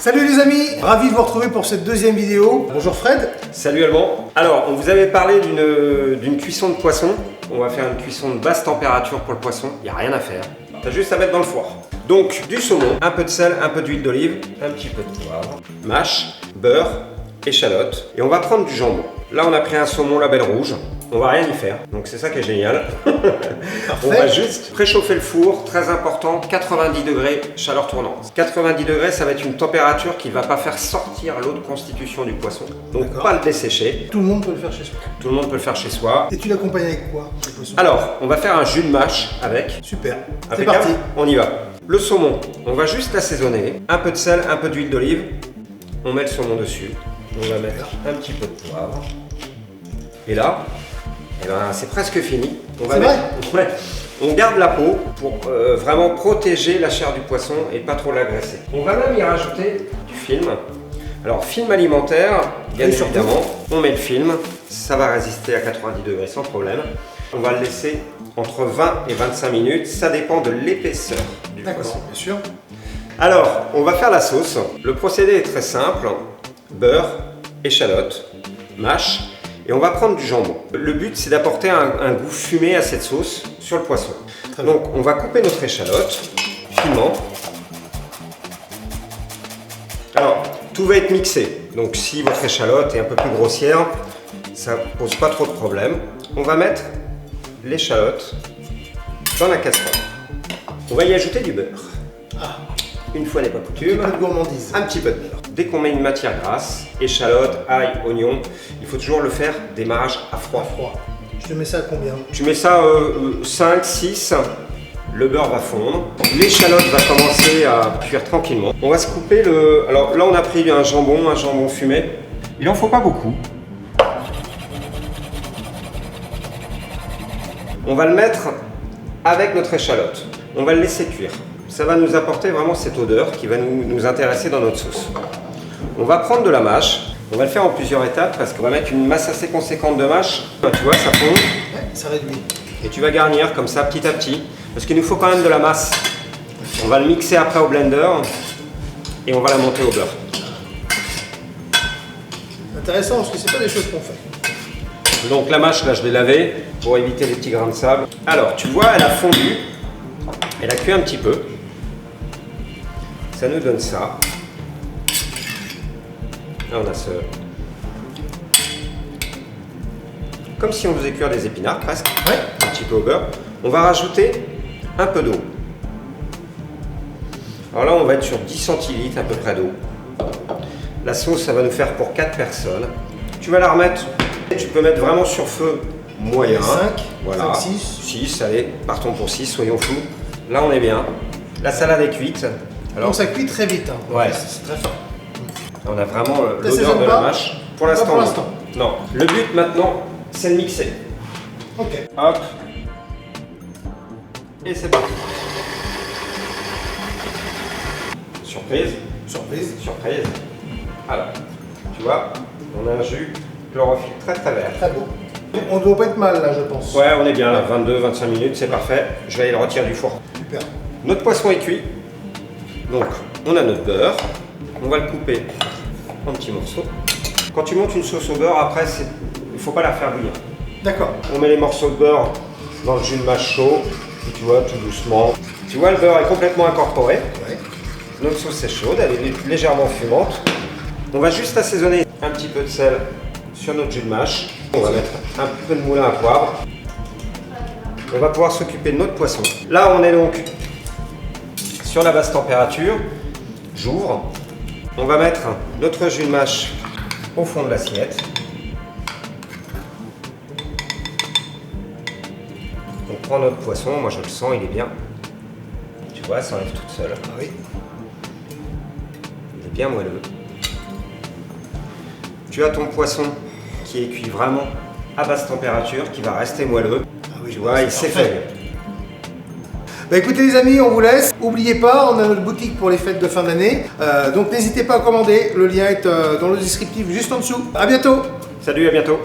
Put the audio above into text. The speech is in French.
Salut les amis, ravi de vous retrouver pour cette deuxième vidéo. Bonjour Fred. Salut Alban. Alors, on vous avait parlé d'une cuisson de poisson. On va faire une cuisson de basse température pour le poisson. Il n'y a rien à faire. T'as juste à mettre dans le four. Donc, du saumon, un peu de sel, un peu d'huile d'olive, un petit peu de poivre, mâche, beurre, échalote. Et on va prendre du jambon. Là, on a pris un saumon label rouge. On va rien y faire, donc c'est ça qui est génial. On va juste préchauffer le four, très important, 90 degrés, chaleur tournante. 90 degrés, ça va être une température qui ne va pas faire sortir l'eau de constitution du poisson, donc pas le dessécher. Tout le monde peut le faire chez soi. Tout le monde peut le faire chez soi. Et tu l'accompagnes avec quoi, le poisson? Alors, on va faire un jus de mâche avec. Super, c'est Impeccable. parti. On y va. Le saumon, on va juste l'assaisonner. Un peu de sel, un peu d'huile d'olive. On met le saumon dessus. On va mettre un petit peu de poivre. Et là, eh ben, c'est presque fini. On va vrai on garde la peau pour vraiment protéger la chair du poisson et pas trop l'agresser. On va même y rajouter du film. Alors, film alimentaire, bien évidemment. On met le film, ça va résister à 90 degrés sans problème. On va le laisser entre 20 et 25 minutes, ça dépend de l'épaisseur du poisson. Bien sûr. Alors, on va faire la sauce. Le procédé est très simple. Beurre, échalote, mâche. Et on va prendre du jambon. Le but, c'est d'apporter un goût fumé à cette sauce sur le poisson. Donc, on va couper notre échalote finement. Alors, tout va être mixé. Donc, si votre échalote est un peu plus grossière, ça ne pose pas trop de problème. On va mettre l'échalote dans la casserole. On va y ajouter du beurre. Une fois n'est pas coutume. Un peu de gourmandise. Un petit peu de beurre. Dès qu'on met une matière grasse, échalote, ail, oignon, il faut toujours le faire démarrage à froid. Je te mets ça à combien? Tu mets ça 5, 6, le beurre va fondre, l'échalote va commencer à cuire tranquillement. On va se couper le... Alors là on a pris un jambon fumé. Il en faut pas beaucoup. On va le mettre avec notre échalote. On va le laisser cuire. Ça va nous apporter vraiment cette odeur qui va nous intéresser dans notre sauce. On va prendre de la mâche. On va le faire en plusieurs étapes parce qu'on va mettre une masse assez conséquente de mâche. Tu vois, ça fond. Ouais, ça réduit. Et tu vas garnir comme ça petit à petit. Parce qu'il nous faut quand même de la masse. On va le mixer après au blender et on va la monter au beurre. Intéressant parce que c'est pas des choses qu'on fait. Donc la mâche, là, je l'ai lavée pour éviter les petits grains de sable. Alors, tu vois, elle a fondu. Elle a cuit un petit peu. Ça nous donne ça. Là, on a ce... Comme si on faisait cuire des épinards, presque. Ouais. Un petit peu au beurre. On va rajouter un peu d'eau. Alors là, on va être sur 10 centilitres à peu près d'eau. La sauce, ça va nous faire pour 4 personnes. Tu vas la remettre. Tu peux mettre vraiment sur feu moyen. 5, voilà. 5, 6. 6, allez, partons pour 6, soyons fous. Là, on est bien. La salade est cuite. Alors ça cuit très vite. Hein. Ouais. C'est très fort. On a vraiment l'odeur de la mâche. Pour l'instant, pour l'instant. Non. Le but maintenant, c'est de mixer. Ok. Hop. Et c'est parti. Surprise. Surprise. Surprise. Alors, tu vois, on a un jus chlorophylle très très vert. Très beau. On ne doit pas être mal là, je pense. Ouais, on est bien là. 22-25 minutes, c'est parfait. Je vais aller le retirer du four. Super. Notre poisson est cuit. Donc, on a notre beurre. On va le couper en petits morceaux. Quand tu montes une sauce au beurre, après, il ne faut pas la faire bouillir. D'accord. On met les morceaux de beurre dans le jus de mâche chaud. Et tu vois, tout doucement. Tu vois, le beurre est complètement incorporé. Ouais. Notre sauce est chaude, elle est légèrement fumante. On va juste assaisonner un petit peu de sel sur notre jus de mâche. On va mettre un peu de moulin à poivre. On va pouvoir s'occuper de notre poisson. Là, on est donc sur la basse température. J'ouvre. On va mettre notre jus de mâche au fond de l'assiette. On prend notre poisson, moi je le sens, il est bien. Tu vois, ça enlève toute seule. Ah oui. Il est bien moelleux. Tu as ton poisson qui est cuit vraiment à basse température, qui va rester moelleux. Ah oui, tu vois, il s'est fait. Bah écoutez les amis, on vous laisse. N'oubliez pas, on a notre boutique pour les fêtes de fin d'année. Donc n'hésitez pas à commander. Le lien est dans le descriptif juste en dessous. À bientôt. Salut, à bientôt.